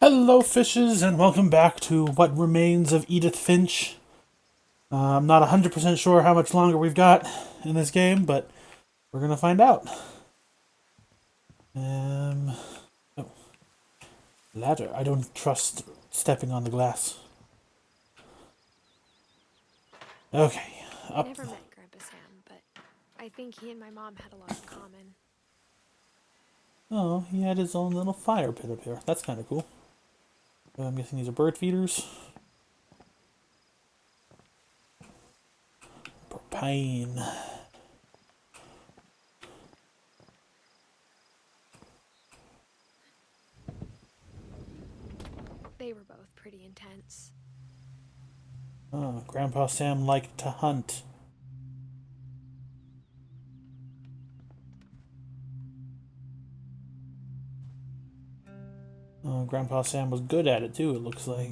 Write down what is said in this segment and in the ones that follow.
Hello, fishes, and welcome back to what remains of Edith Finch. I'm not 100% sure how much longer we've got in this game, but we're gonna find out. Oh, ladder. I don't trust stepping on the glass. Okay, I up. never met Grandpa Sam, but I think he and my mom had a lot in common. Oh, he had his own little fire pit up here. That's kind of cool. I'm guessing these are bird feeders. Propane. They were both pretty intense. Oh, Grandpa Sam liked to hunt. Oh, Grandpa Sam was good at it too, it looks like.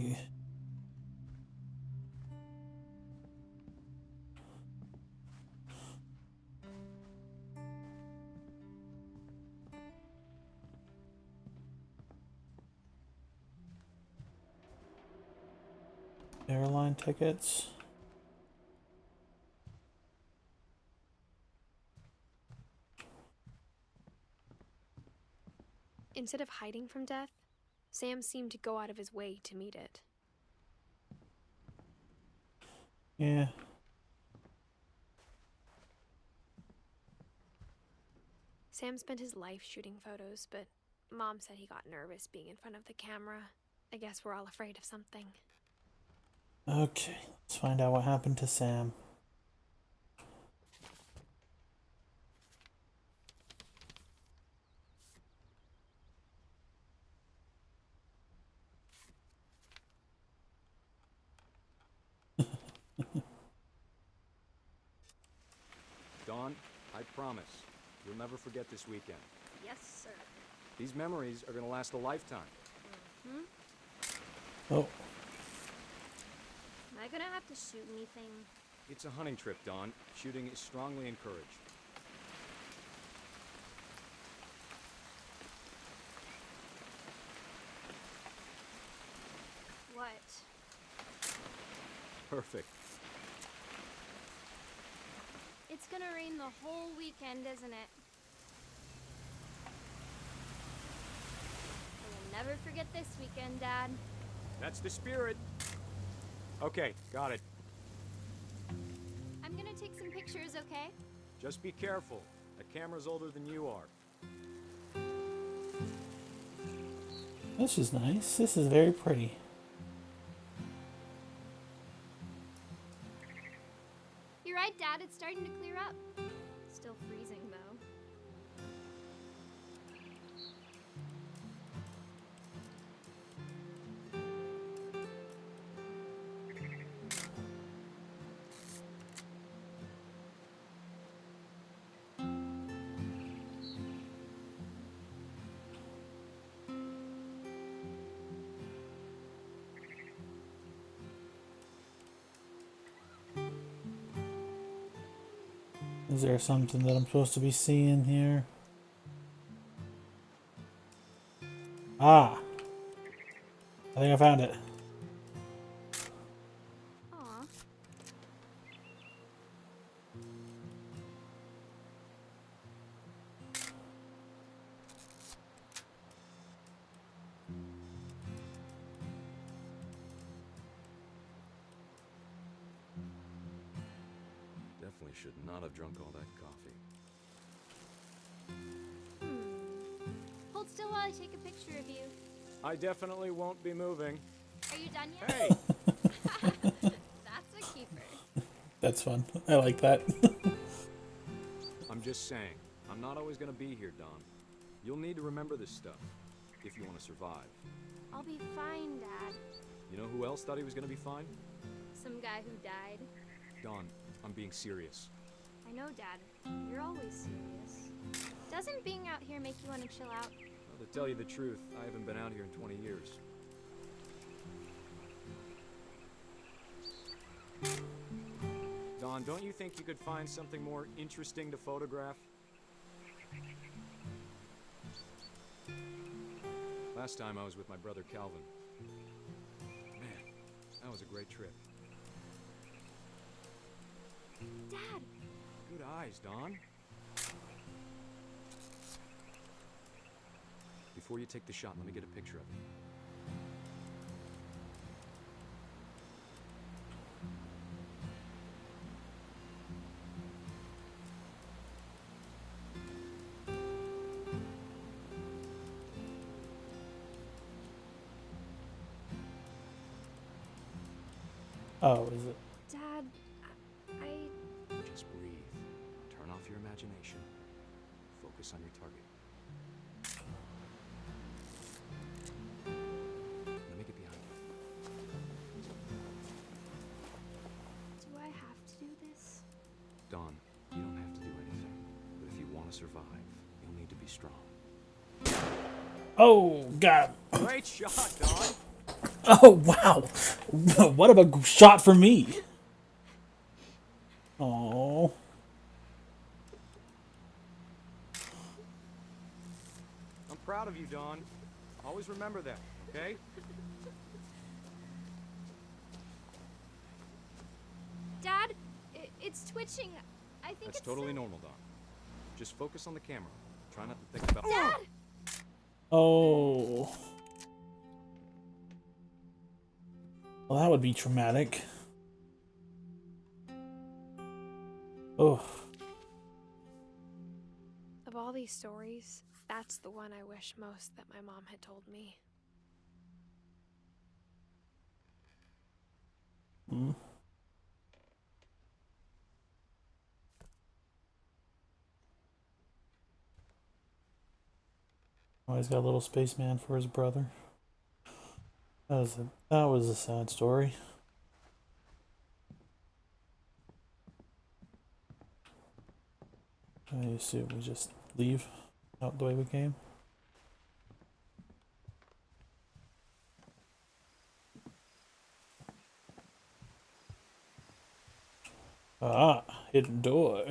Airline tickets. Instead of hiding from death, Sam seemed to go out of his way to meet it. Yeah. Sam spent his life shooting photos, but Mom said he got nervous being in front of the camera. I guess we're all afraid of something. Okay, let's find out what happened to Sam. Dawn, I promise, you'll never forget this weekend. Yes, sir. These memories are gonna last a lifetime. Oh, Am I gonna have to shoot anything? It's a hunting trip, Dawn. Shooting is strongly encouraged. What? Perfect. It's gonna rain the whole weekend, isn't it? I will never forget this weekend, Dad. That's the spirit. Okay, got it. I'm gonna take some pictures, okay? Just be careful. That camera's older than you are. this is nice. This is very pretty. You're right, Dad. It's starting to clear up. Still freezing, though. Is there something that I'm supposed to be seeing here? Ah, I think I found it. Aw. Definitely should not have drunk all that coffee. Hold still while I take a picture of you. I definitely won't be moving. Are you done yet? Hey! That's a keeper. That's fun. I like that. I'm just saying, I'm not always gonna be here, Dawn. You'll need to remember this stuff, if you want to survive. I'll be fine, Dad. You know who else thought he was gonna be fine? Some guy who died. Dawn, I'm being serious. I know, Dad. You're always serious. Doesn't being out here make you want to chill out? Well, to tell you the truth, I haven't been out here in 20 years. Dawn, don't you think you could find something more interesting to photograph? Last time I was with my brother Calvin. Man, that was a great trip. Dad! Good eyes, Don. Before you take the shot, let me get a picture of it. Oh, is it? Dad, I... Just breathe. Turn off your imagination. Focus on your target. Let me get behind you. do I have to do this? Don, you don't have to do anything. But if you want to survive, you'll need to be strong. Oh, God. Great shot, Don! Oh, wow. What a shot for me. Oh. I'm proud of you, Don. Always remember that, okay? Dad, it's twitching. I think That's it's totally normal, Don. Just focus on the camera. Try not to think about... Dad! Oh. Well, that would be traumatic. Oh. Of all these stories, that's the one I wish most that my mom had told me. Hmm. Oh, he's got a little spaceman for his brother. That was a sad story. I assume we just leave out the way we came. Ah, hidden door.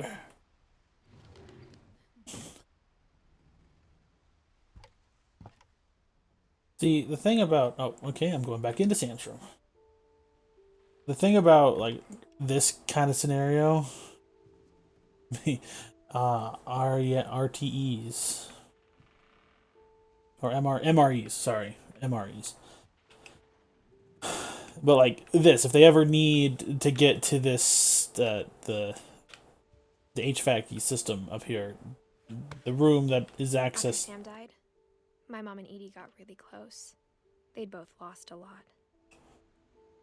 See, the thing about... Oh, okay, I'm going back into Sam's room. The thing about, like, this kind of scenario... RTEs. Or MREs, sorry. MREs. But, like, this, if they ever need to get to this, the HVAC system up here, the room that is After accessed... Sam died, my mom and Edie got really close. They'd both lost a lot.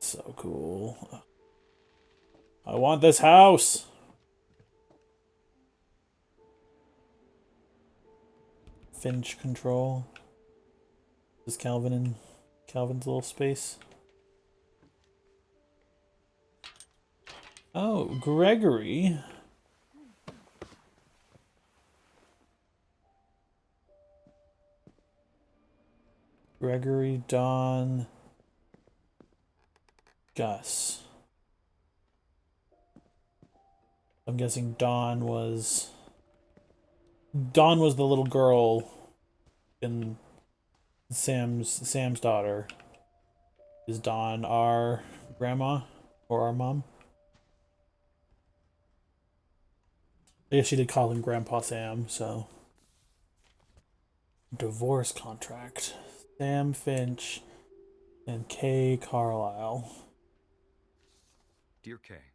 So cool. I want this house! Finch control. This is Calvin's little space. Oh, Gregory. Gregory, Dawn, Gus. I'm guessing Dawn was the little girl in Sam's daughter. Is Dawn our grandma or our mom? I guess she did call him Grandpa Sam, so. Divorce contract. Sam Finch and Kay Carlisle. Dear Kay,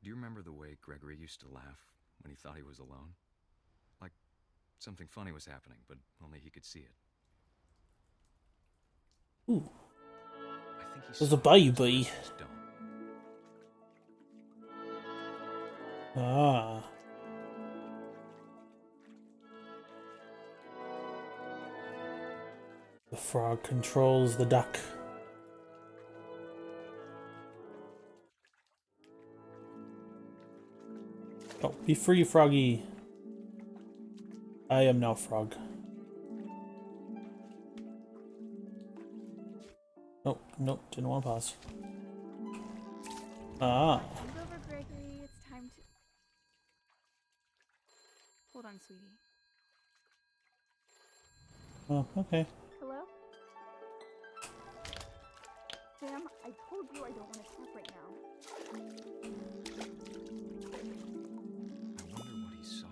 do you remember the way Gregory used to laugh when he thought he was alone? Like something funny was happening, but only he could see it. Ooh. I think he's There's a baby. Ah. The frog controls the duck. Oh, be free, froggy. I am now frog. Nope, nope, didn't want to pause. Ah. Think over, Gregory. It's time to... Hold on, sweetie. Oh, okay. Hello? Sam, I told you I don't want to talk right now. I wonder what he saw.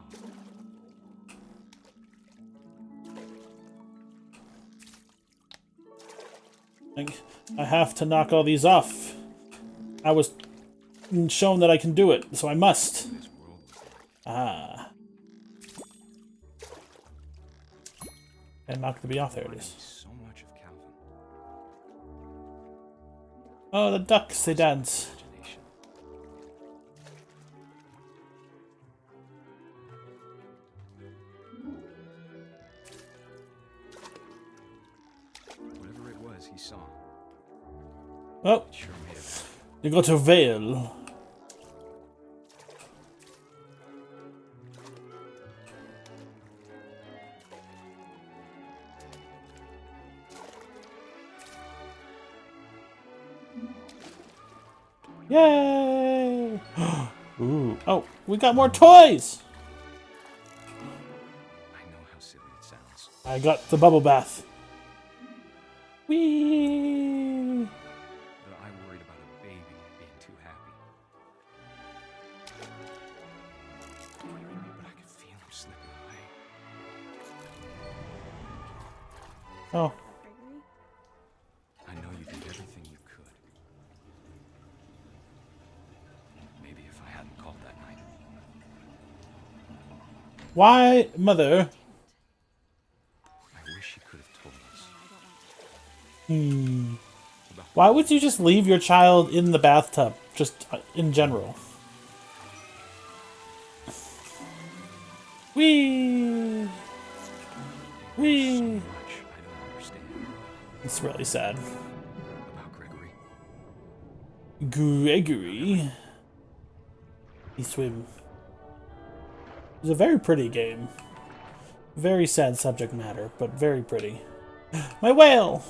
I have to knock all these off. I was shown that I can do it, so I must. This world was like. Ah. And knock the bee off. There it is. So much of Calvin. Oh, the ducks, they dance. Imagination. Whatever it was he saw, Oh, it sure made it. you got a veil. Yay! Ooh. Oh, we got more toys! I know how silly it sounds. I got the bubble bath. Whee! But I worried about a baby being too happy. But I could feel him slipping away. Oh, Gregory? I know you did everything you could. Maybe if I hadn't called that night. why, mother? I wish you could have told us. Why would you just leave your child in the bathtub? Just in general. Whee! Whee! Much I don't understand It's really sad. about Gregory. Gregory. He swim. It's a very pretty game. Very sad subject matter, but very pretty. My whale!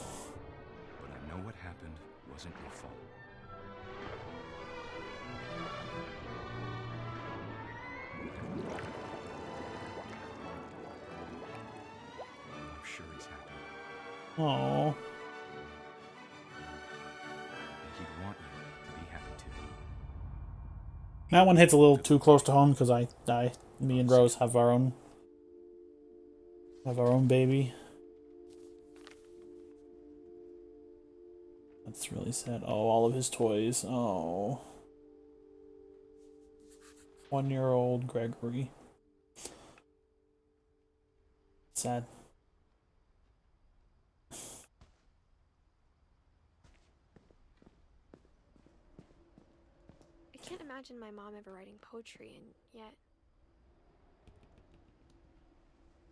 But I know what happened wasn't your fault. I'm sure he's happy. Oh, And he'd want you to be happy too. that one hits a little too close to home because me and Rose have our own baby. That's really sad. Oh, all of his toys. Oh, 1-year-old Gregory. Sad. I can't imagine my mom ever writing poetry, and yet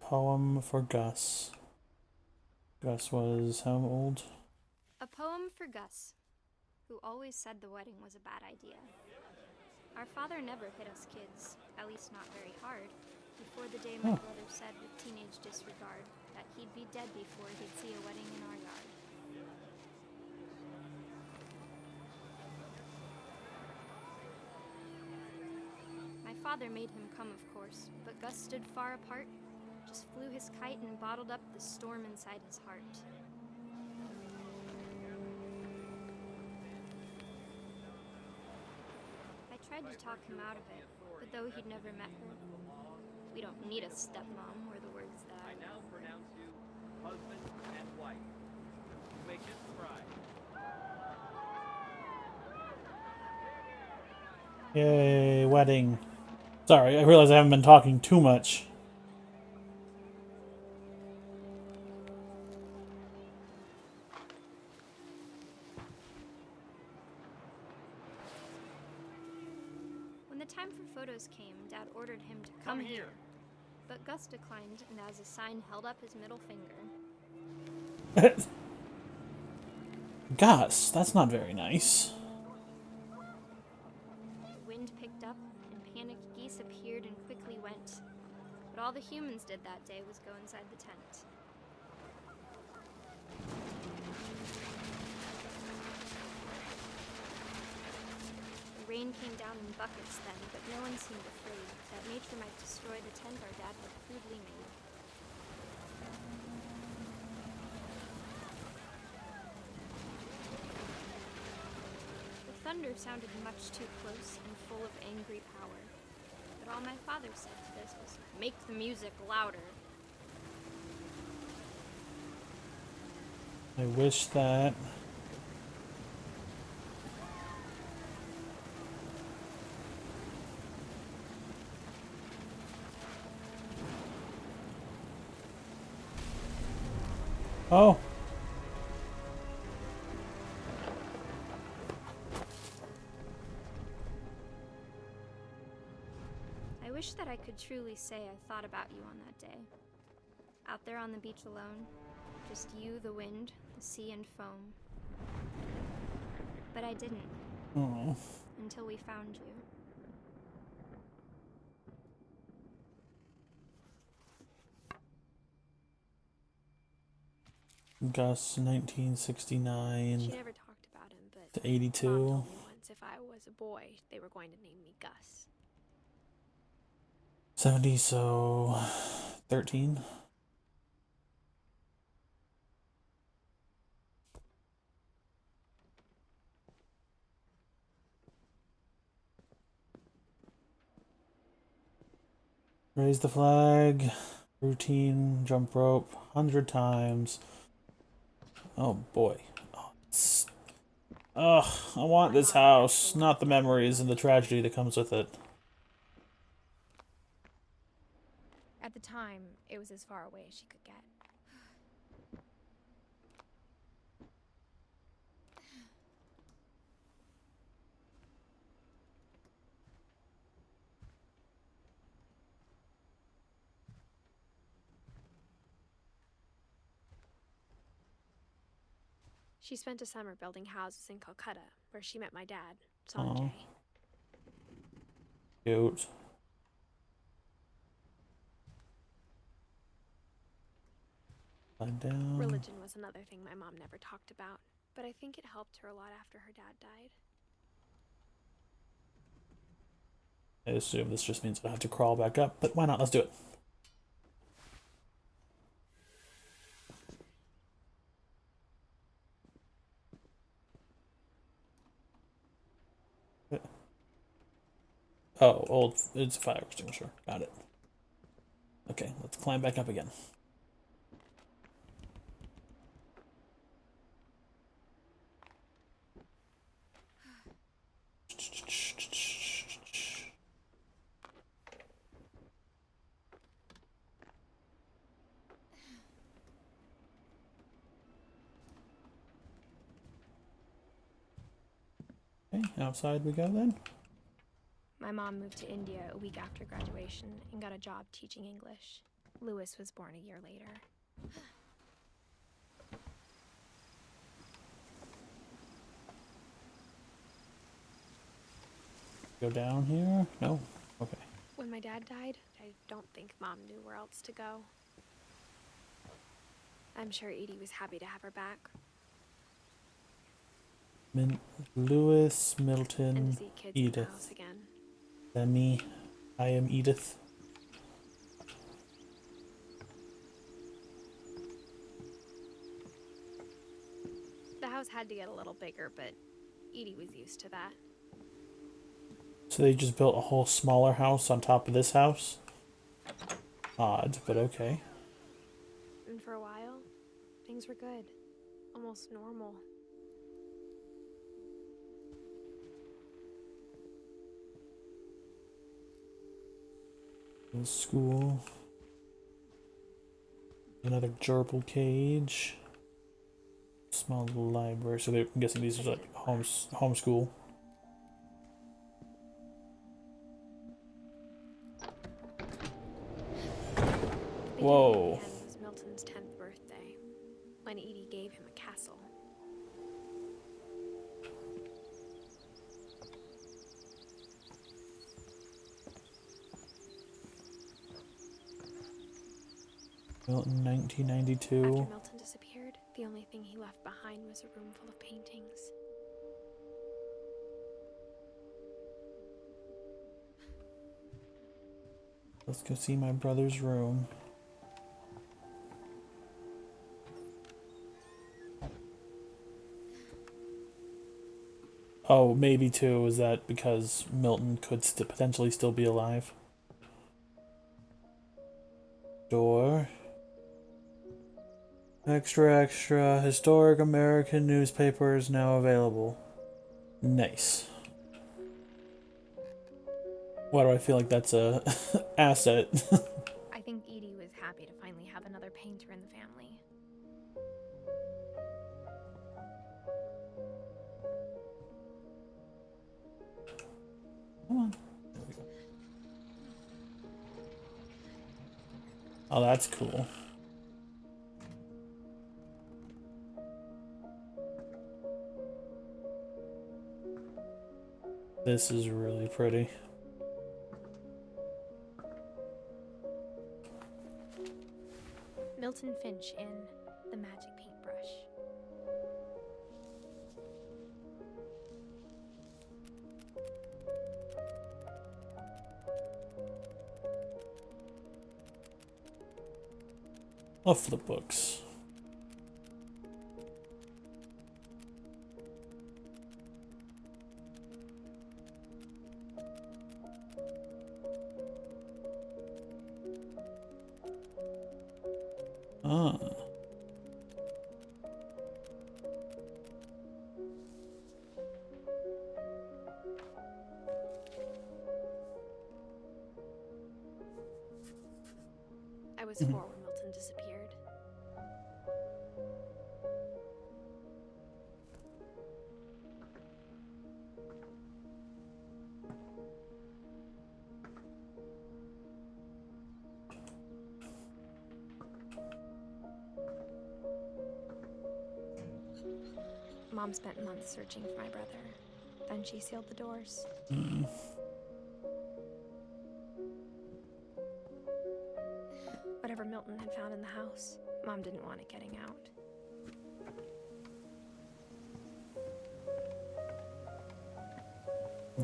Poem for Gus. Gus was how old? A poem for Gus, who always said the wedding was a bad idea. Our father never hit us kids, at least not very hard, before the day my brother said with teenage disregard that he'd be dead before he'd see a wedding in our yard. My father made him come, of course, but Gus stood far apart, just flew his kite and bottled up the storm inside his heart. I tried to talk him out of it, but though he'd never met her, we don't need a stepmom, were the words that I now pronounce you husband and wife. You may kiss the bride. Yay, wedding. Sorry, I realize I haven't been talking too much. When the time for photos came, Dad ordered him to come here. But Gus declined, and as a sign held up his middle finger. Gus, that's not very nice. The wind picked up, and panicked geese appeared and quickly went. But all the humans did that day was go inside the tent. The rain came down in buckets then, but no one seemed afraid that nature might destroy the tent our dad had crudely made. thunder sounded much too close and full of angry power. But all my father said to this was, make the music louder. I wish that. Oh. I wish that I could truly say I thought about you on that day. Out there on the beach alone, just you, the wind, the sea, and foam. But I didn't. Oh. Until we found you. Gus, 1969 She never talked about him, but to Mom 82. told me once if I was a boy, they were going to name me Gus. 70, so 13. Raise the flag. Routine, jump rope, 100 times. Oh boy. Ugh, I want this house, not the memories and the tragedy that comes with it. At the time, it was as far away as she could get. She spent a summer building houses in Calcutta, where she met my dad, Sanjay. Cute. Slide down. Religion was another thing my mom never talked about, but I think it helped her a lot after her dad died. I assume this just means I have to crawl back up, but why not? Let's do it. Oh, old. It's a fire extinguisher. Got it. Okay, let's climb back up again. Okay, outside we go then. My mom moved to India a week after graduation and got a job teaching English. Lewis was born a year later. Go down here? No? Okay. When my dad died, I don't think Mom knew where else to go. I'm sure Edie was happy to have her back. Lewis, And Milton, to see kids in the house Edith. again. Then me. I am Edith. The house had to get a little bigger, but Edie was used to that. So they just built a whole smaller house on top of this house? Odd, but okay. And for a while, things were good. Almost normal. School. Another gerbil cage. Small little library. So I'm guessing these are like homeschool. Whoa. It was Milton's 10th birthday, when Edie gave him a castle. Milton, 1992. After Milton disappeared, the only thing he left behind was a room full of paintings. Let's go see my brother's room. Oh, maybe too. Is that because Milton could potentially still be alive? Door. Extra, extra. Historic American newspapers now available. Nice. Why do I feel like that's a asset? I think Edie was happy to finally have another painter in the family. Come on. There we go. Oh, that's cool. This is really pretty. Milton Finch in The Magic Paintbrush. Love flip books. Ah. I was 4 when Milton disappeared. Mom spent months searching for my brother. Then she sealed the doors. Whatever Milton had found in the house, Mom didn't want it getting out.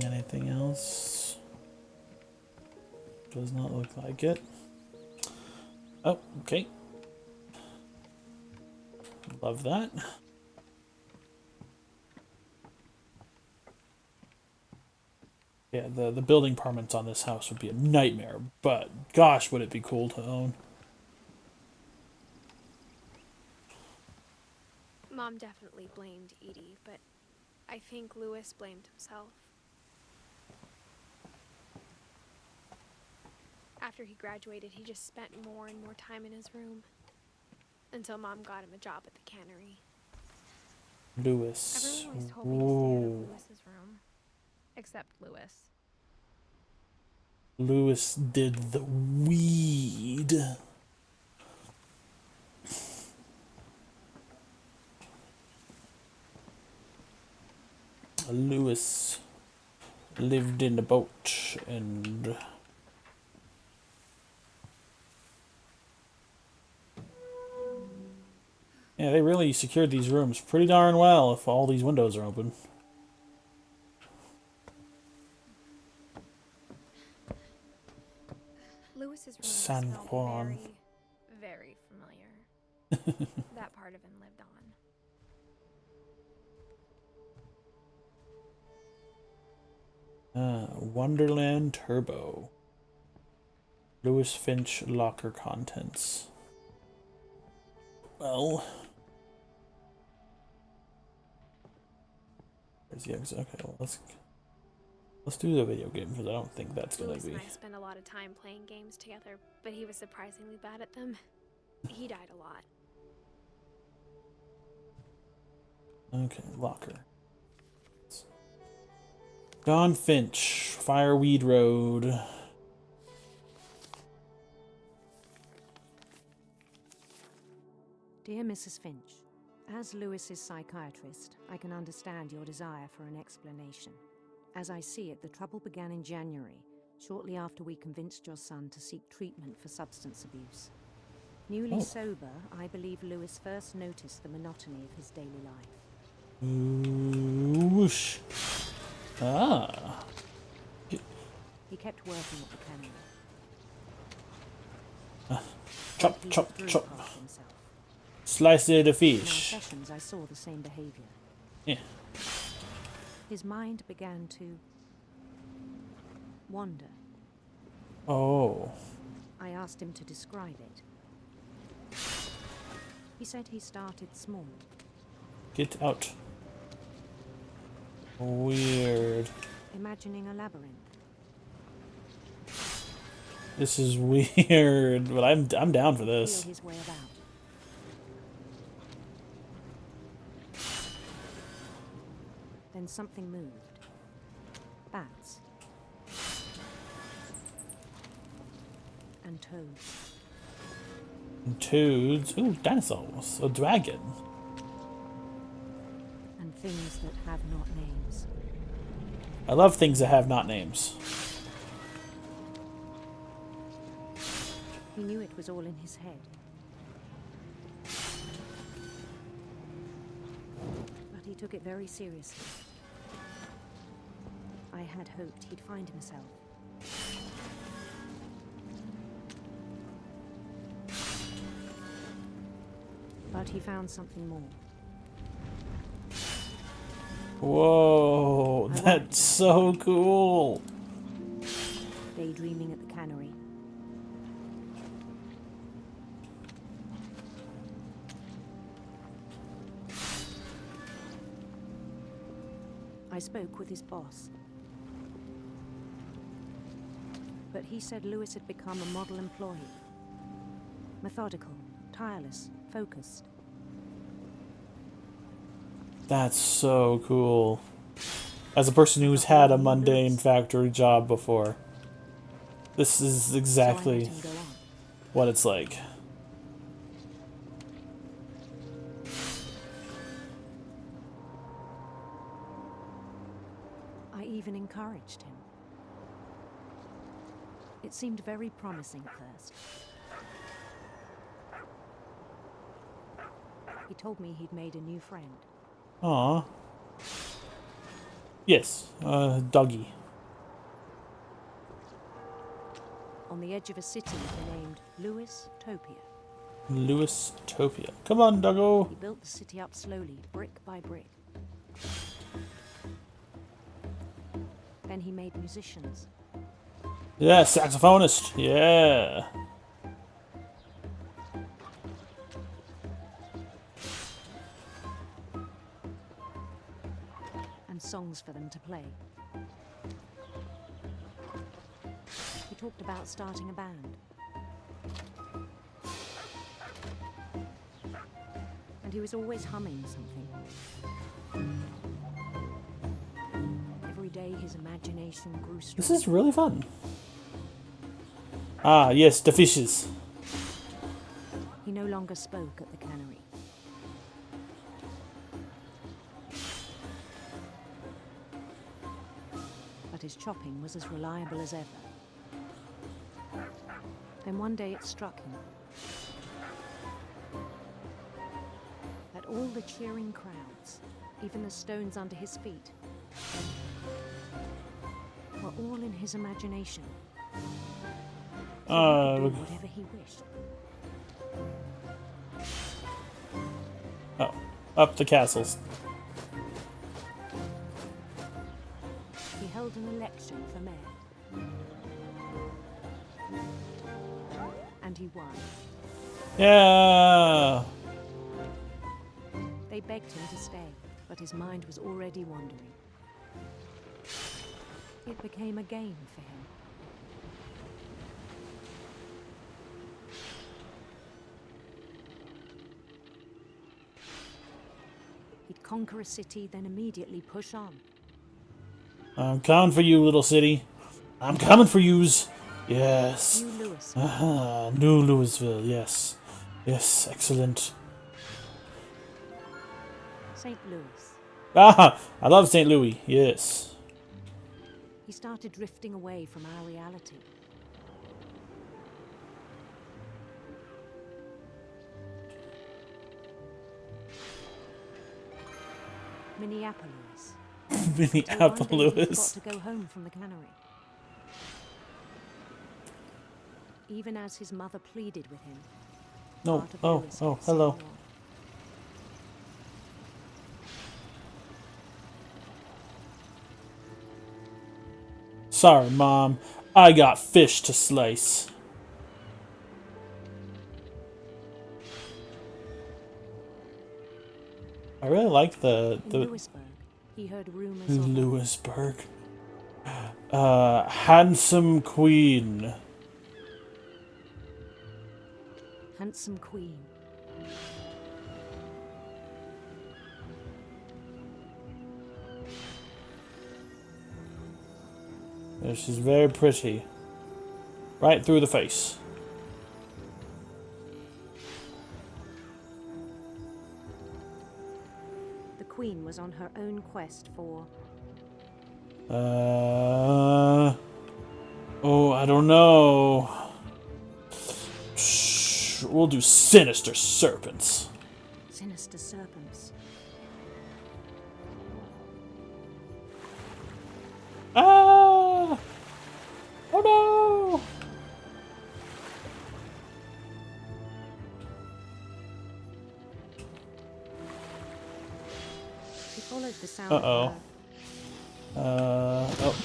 Anything else? Does not look like it. Oh, okay. Love that. Yeah, the building permits on this house would be a nightmare, but gosh, would it be cool to own. Mom definitely blamed Edie, but I think Louis blamed himself. After he graduated, he just spent more and more time in his room. Until Mom got him a job at the cannery. Lewis. Everyone always told me to stay out of Louis's room. Except Louis. Lewis did the weed. Lewis lived in a boat and yeah, they really secured these rooms pretty darn well if all these windows are open. Louis's room San smelled Juan. very, very familiar. That part of him lived on. Wonderland Turbo. Louis Finch locker contents. Well, where's the exit? Okay, well, let's do the video game because I don't think that's gonna Louis be. and I spent a lot of time playing games together, but he was surprisingly bad at them. He died a lot. Okay, locker. Don Finch, Fireweed Road. Dear Mrs. Finch, as Lewis's psychiatrist, I can understand your desire for an explanation. As I see it, the trouble began in January, shortly after we convinced your son to seek treatment for substance abuse. Newly sober, I believe Lewis first noticed the monotony of his daily life. Whoosh. Ah. He kept working at the cannery. Chop, He chop, withdrew chop. past himself. Slice the In our fish. sessions, I saw the same behavior. Yeah. His mind began to wander. Oh. I asked him to describe it. He said he started small. Get out. Weird. Imagining a labyrinth. This is weird, but I'm down for this. Feel his way about. Then something moved. Bats. And toads. And toads. Ooh, dinosaurs. A dragon. And things that have not names. I love things that have not names. He knew it was all in his head. But he took it very seriously. I had hoped he'd find himself. But he found something more. Whoa, that's so cool. Daydreaming at the cannery. I spoke with his boss. But he said Lewis had become a model employee. Methodical, tireless, focused. That's so cool. As a person who's had a mundane factory job before, this is exactly So I let him go on. what it's like. I even encouraged him. It seemed very promising at first. He told me he'd made a new friend. Aw. Yes, doggy. On the edge of a city named Lewis Topia. Lewis Topia. Come on, doggo. He built the city up slowly, brick by brick. Then he made musicians. Yeah, saxophonist. Yeah. And songs for them to play. He talked about starting a band. And he was always humming something. Every day his imagination grew stronger. This is really fun. Ah, yes, the fishes. He no longer spoke at the cannery. But his chopping was as reliable as ever. Then one day it struck him that all the cheering crowds, even the stones under his feet, were all in his imagination. So he could do whatever he wished. Oh, up the castles. He held an election for mayor. And he won. Yeah. They begged him to stay, but his mind was already wandering. It became a game for him. He'd conquer a city, then immediately push on. I'm coming for you, little city. I'm coming for yous. Yes. New Lewis. New Louisville, yes. Yes, excellent. St. Louis. Ah, I love St. Louis, yes. He started drifting away from our reality. Minneapolis. Minneapolis. Got to go home from the cannery. Even as his mother pleaded with him. No, part of oh, Lewis oh, had said hello. no. Sorry, Mom. I got fish to slice. I really like In Lewisburg, he heard rumors of Lewisburg. Handsome Queen. handsome queen. Yeah, she's very pretty. Right through the face. The queen was on her own quest for... Oh, I don't know. Shh, we'll do sinister serpents. sinister serpents. Ah! Oh no! He followed the sound Uh-oh. of her... Oh.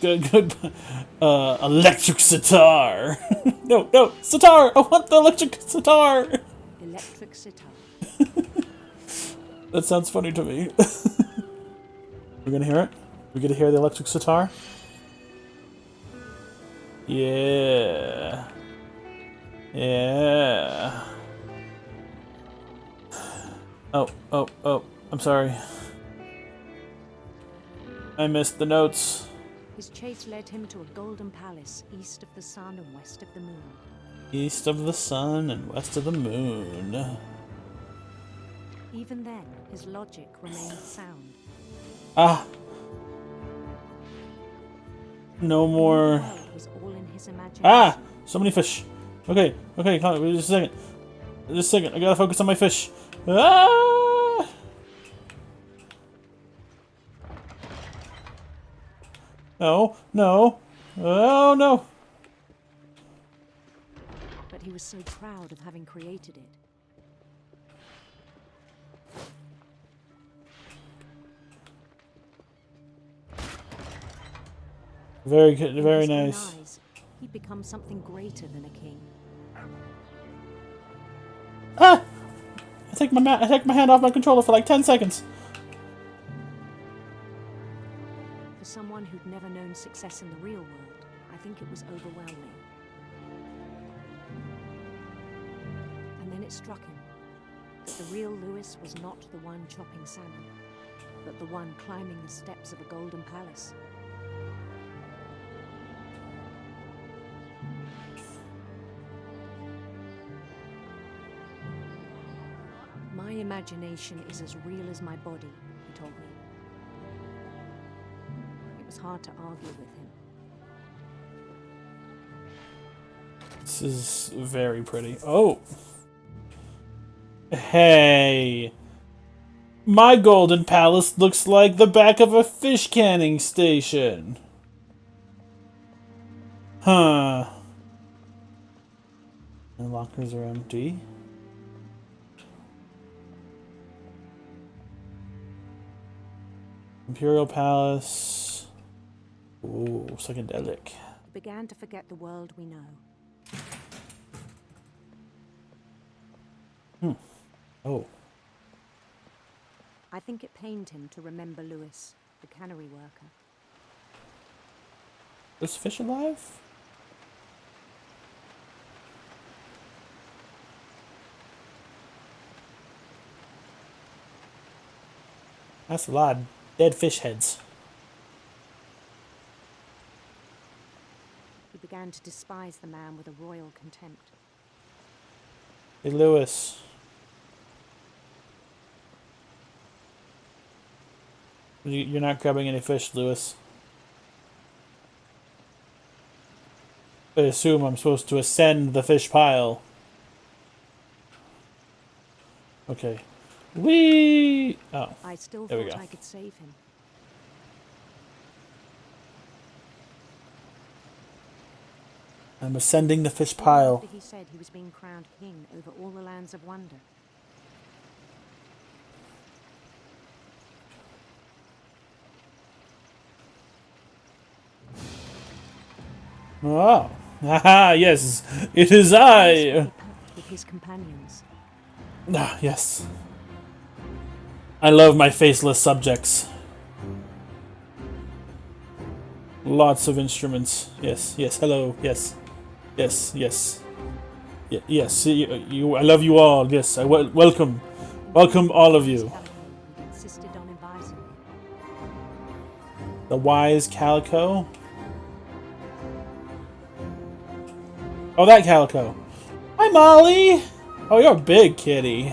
Good. Electric sitar. No, sitar! I want the electric sitar! electric sitar. That sounds funny to me. We're gonna hear it? We get to hear the electric sitar? Yeah. Yeah. Oh, I'm sorry. I missed the notes. His chase led him to a golden palace east of the sun and west of the moon. East of the sun and west of the moon. Even then, his logic remained sound. Ah! No The more... world was all in his imagination. Ah! So many fish. Okay, come on, wait just a second. Just a second, I gotta focus on my fish. Ah! No. Oh no! But he was so proud of having created it. Very good, In very his own nice. eyes, he'd become something greater than a king. Ah! I take my hand off my controller for like 10 seconds. For someone who'd never known success in the real world, I think it was overwhelming. And then it struck him that the real Lewis was not the one chopping salmon, but the one climbing the steps of a golden palace. My imagination is as real as my body, he told me. It was hard to argue with him. This is very pretty. Oh! Hey! My golden palace looks like the back of a fish canning station. Huh. The lockers are empty. Imperial Palace. Ooh, psychedelic. He began to forget the world we know. Oh. I think it pained him to remember Lewis, the cannery worker. Is fish alive? That's a lot of dead fish heads. He began to despise the man with a royal contempt. Hey, Lewis. You're not grabbing any fish, Lewis. I assume I'm supposed to ascend the fish pile. Okay. Whee! Oh, I still there we thought go. I could save him. I'm ascending the fish Long pile. after he said he was being crowned king over all the lands of wonder. Oh. Haha, yes. It is I. With his companions. Ah, yes. I love my faceless subjects. Lots of instruments. Yes, yes, hello, yes. Yes, yes. Yes, I love you all. Yes, welcome. Welcome all of you. Insisted on advising me. The wise Calico. Oh, that Calico. Hi, Molly. Oh, you're a big kitty.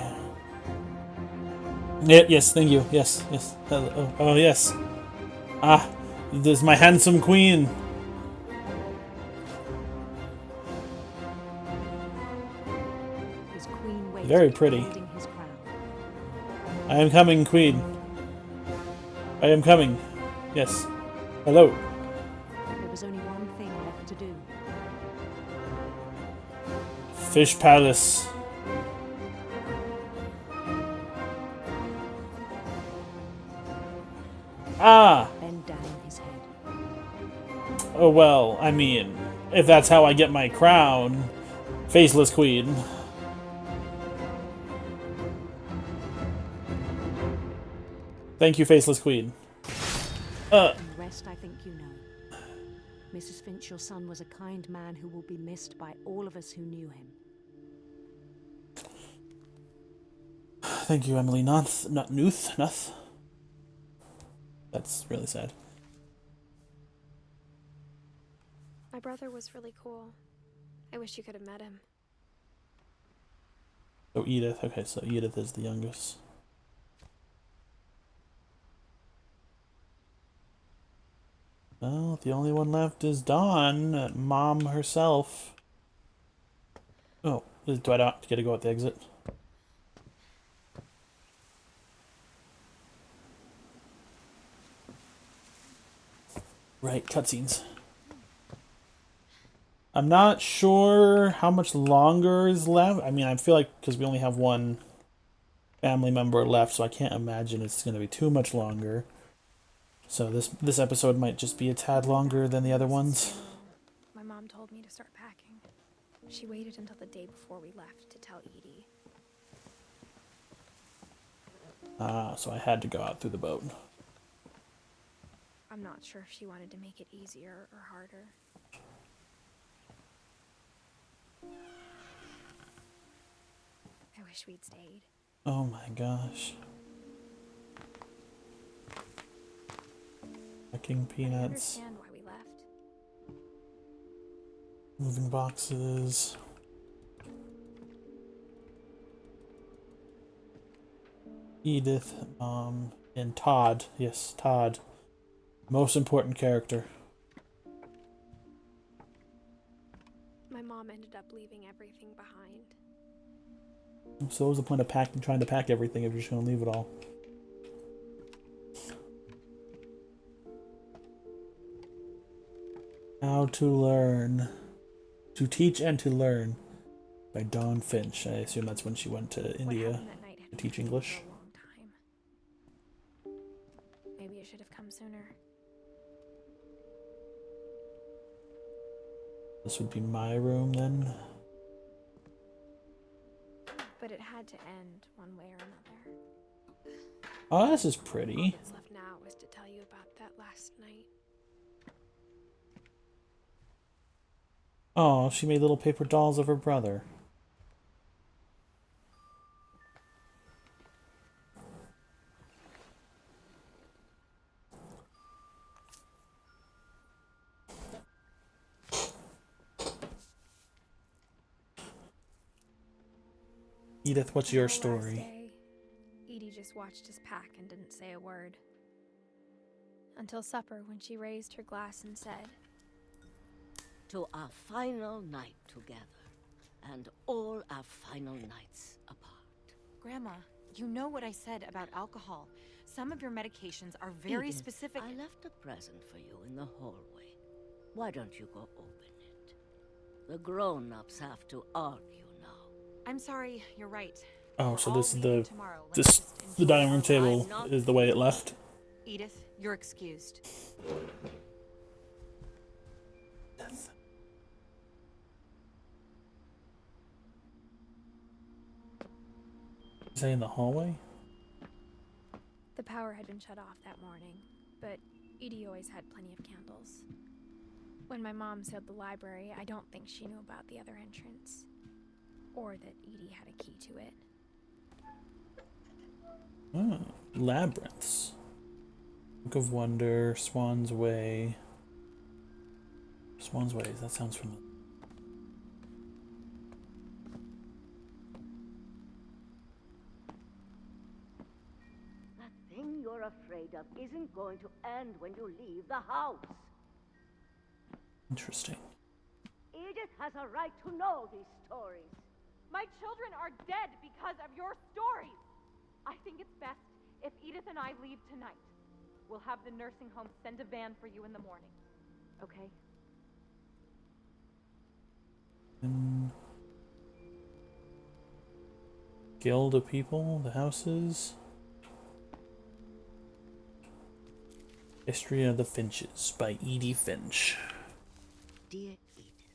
Yeah, yes, thank you. Yes, yes. Hello. Oh, yes. Ah, this is my handsome queen. His queen waited, Very pretty. holding his crown. I am coming, queen. I am coming. Yes. Hello. There was only one thing left to do. Fish Palace. Ah! Bend down his head. Oh well, I mean, if that's how I get my crown, Faceless Queen. Thank you, Faceless Queen. The rest I think you know. Mrs. Finch, your son was a kind man who will be missed by all of us who knew him. Thank you, Emily Nuth. That's really sad. My brother was really cool. I wish you could have met him. Oh, Edith. Okay, so Edith is the youngest. Well, the only one left is Dawn, Mom herself. Oh, do I not get to go out the exit? Right, cutscenes. I'm not sure how much longer is left. I mean, I feel like because we only have one family member left, so I can't imagine it's going to be too much longer. So this episode might just be a tad longer than the other ones. My mom told me to start packing. She waited until the day before we left to tell Edie. Ah, so I had to go out through the boat. I'm not sure if she wanted to make it easier or harder. I wish we'd stayed. Oh my gosh. Packing I peanuts. understand why we left. Moving boxes. Edith, and Todd. Yes, Todd. Most important character. My mom ended up leaving everything behind. So what was the point of trying to pack everything if you're just going to leave it all? How to Learn. To Teach and to Learn by Dawn Finch. I assume that's when she went to India to teach English. For a long time. Maybe it should have come sooner. This would be my room then. But it had to end one way or another. Oh, this is All pretty. that's left now is to tell you about that last night. Oh, she made little paper dolls of her brother. Edith, what's your On the last story? day, Edie just watched us pack and didn't say a word. Until supper, when she raised her glass and said, "To our final night together, and all our final nights apart." Grandma, you know what I said about alcohol. Some of your medications are very Edith, specific. I left a present for you in the hallway. Why don't you go open it? The grown-ups have to argue now. I'm sorry, you're right. Oh, so We're this all is leaving the tomorrow. Let's this just the enjoy dining room our table lives. is the way it left. Edith, you're excused. Is that in the hallway? The power had been shut off that morning, but Edie always had plenty of candles. When my mom sealed the library, I don't think she knew about the other entrance. Or that Edie had a key to it. Oh, labyrinths. Book of Wonder, Swan's Way. Swan's Way, that sounds familiar. That thing you're afraid of isn't going to end when you leave the house. Interesting. Edith has a right to know these stories. My children are dead because of your stories. I think it's best if Edith and I leave tonight. We'll have the nursing home send a van for you in the morning. Okay? Guild of People, the houses. History of the Finches by Edie Finch. Dear Edith,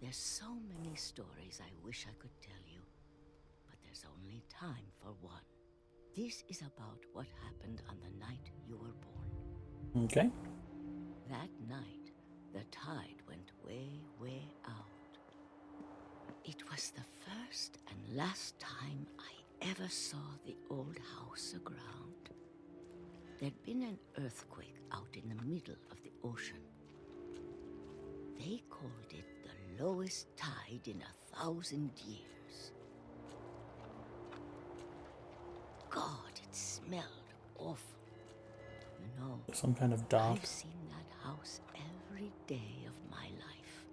there's so many stories I wish I could tell you, but there's only time for one. This is about what happened on the night you were born. Okay. That night, the tide went way, way out. It was the first and last time I ever saw the old house aground. There'd been an earthquake out in the middle of the ocean. They called it the lowest tide in 1,000 years. God, it smelled awful. You know, Some kind of dock. I've seen that house every day of my life.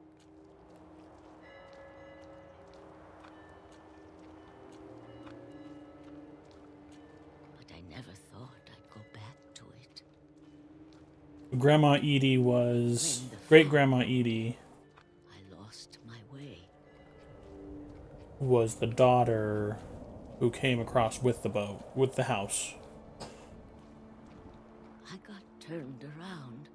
But I never thought I'd go back to it. Grandma Edie was... Great-Grandma Edie I lost my way. was the daughter who came across with the boat, with the house. I got turned around.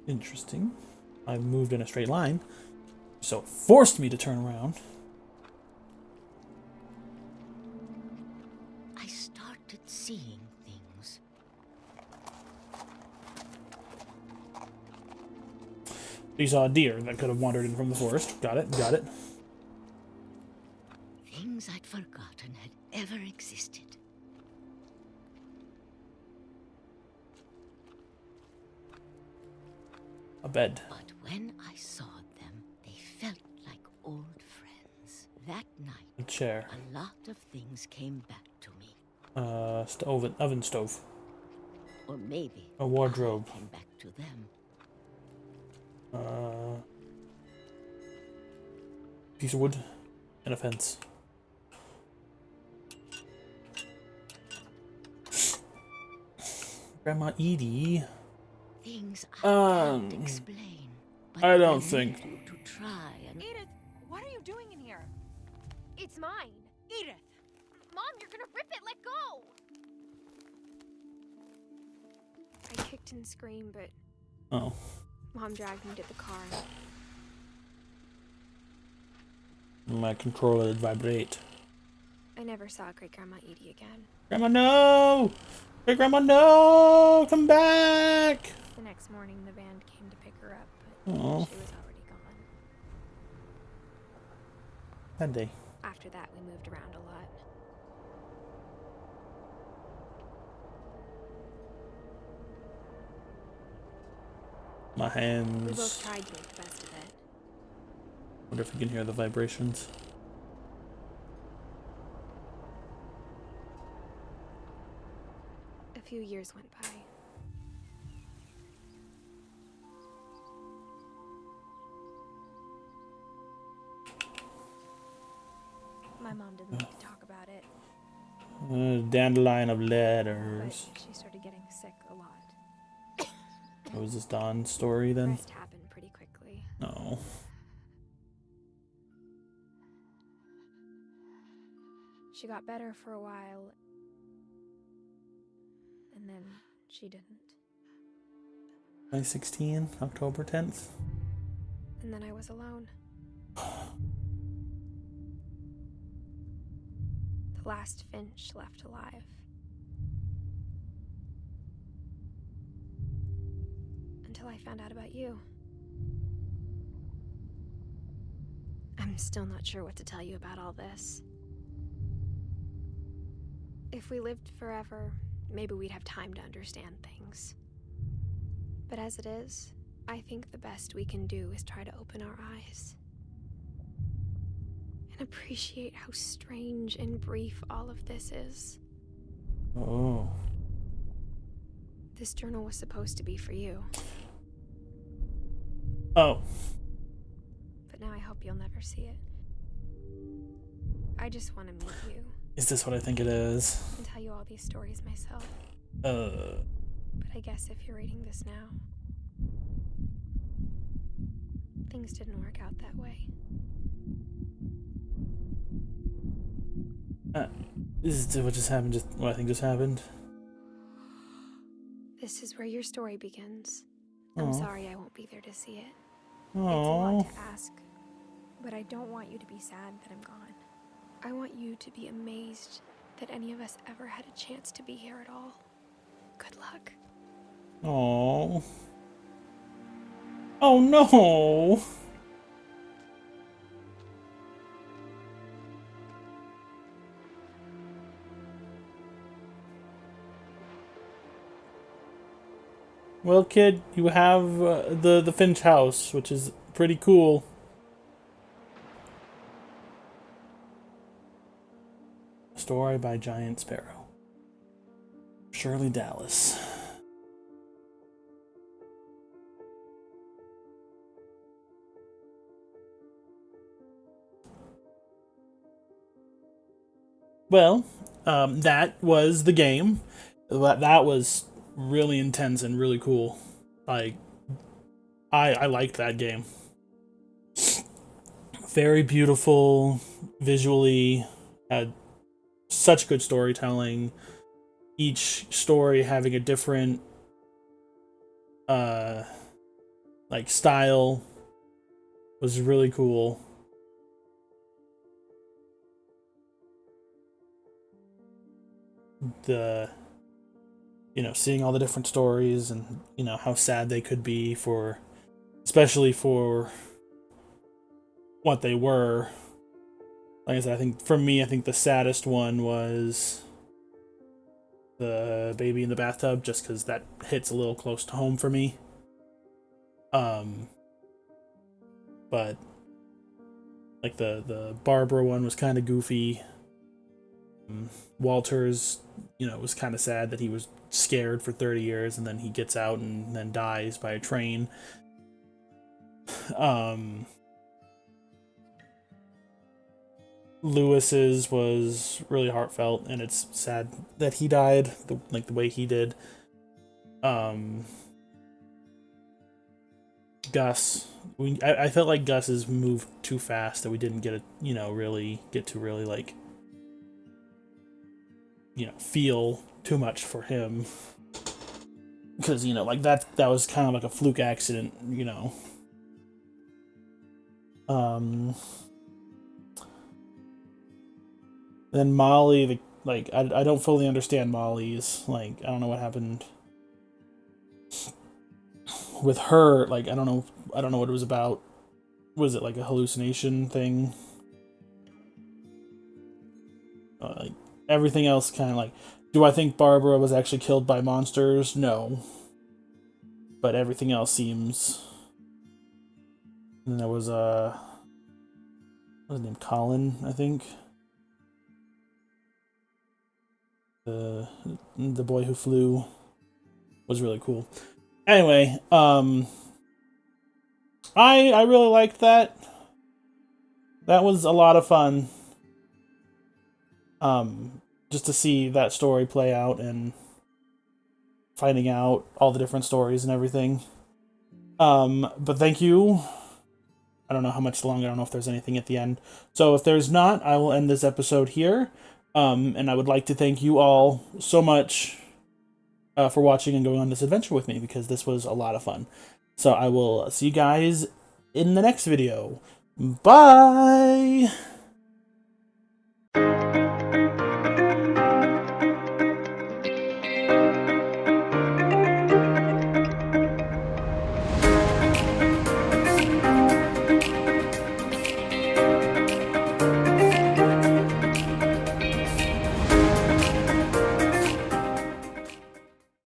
Interesting. I moved in a straight line, so it forced me to turn around. I started seeing things. You saw a deer that could have wandered in from the forest. Got it, got it. Things I'd forgotten had ever existed. A bed. But when I saw them, they felt like old friends. That night, A chair. a lot of things came back to me. Oven stove. Or maybe A wardrobe. I came back to them. Piece of wood and a fence. Grandma Edie. Things I can't Um, explain. But I don't need think- you to try and Edith, what are you doing in here? It's mine. Edith! Mom, you're gonna rip it. Let go. I kicked and screamed, but Oh. Mom dragged me to the car. My controller would vibrate. I never saw Great-Grandma Edie again. Grandma, no! Great Grandma, no! Come back! The next morning, the van came to pick her up, but Oh. she was already gone. Had they? After that, we moved around a lot. My We both hands. tried to make the best of it. Wonder if you can hear the vibrations. A few years went by. My mom didn't like to talk about it, Dandelion of but letters. she started getting sick a lot. What was this Dawn's story The then? rest happened pretty quickly. No. She got better for a while, and then she didn't. 2016, October 10th. And then I was alone. The last Finch left alive. Until I found out about you. I'm still not sure what to tell you about all this. If we lived forever, maybe we'd have time to understand things. But as it is, I think the best we can do is try to open our eyes. And appreciate how strange and brief all of this is. Oh. This journal was supposed to be for you. Oh. But now I hope you'll never see it. I just want to meet you. Is this what I think it is? And tell you all these stories myself. But I guess if you're reading this now, things didn't work out that way. Is what just happened? Just what I think just happened? This is where your story begins. I'm sorry I won't be there to see it. Aww. It's a lot to ask, but I don't want you to be sad that I'm gone. I want you to be amazed that any of us ever had a chance to be here at all. Good luck. Oh. Oh no. Well, kid, you have the Finch house, which is pretty cool. Story by Giant Sparrow. Shirley Dallas. Well, that was the game. That was really intense and really cool. Like, I liked that game. Very beautiful visually, had such good storytelling. Each story having a different like style was really cool. Seeing all the different stories and, how sad they could be especially for what they were. Like I said, I think the saddest one was the baby in the bathtub, just because that hits a little close to home for me. But like the Barbara one was kind of goofy. Walter's, was kind of sad that he was scared for 30 years and then he gets out and then dies by a train. Lewis's was really heartfelt, and it's sad that he died the way he did. Gus, I felt like Gus's moved too fast, that we didn't get really feel too much for him, because that was kind of like a fluke accident. Then Molly, I don't fully understand Molly's, I don't know what happened with her. I don't know what it was about. Was it like a hallucination thing? Everything else kind of do I think Barbara was actually killed by monsters? No. But everything else seems. And there was what was his name? Colin, I think. The boy who flew was really cool. Anyway, I really liked that. That was a lot of fun. Just to see that story play out and finding out all the different stories and everything. But thank you. I don't know how much longer. I don't know if there's anything at the end. So if there's not, I will end this episode here. And I would like to thank you all so much for watching and going on this adventure with me, because this was a lot of fun. So I will see you guys in the next video. Bye!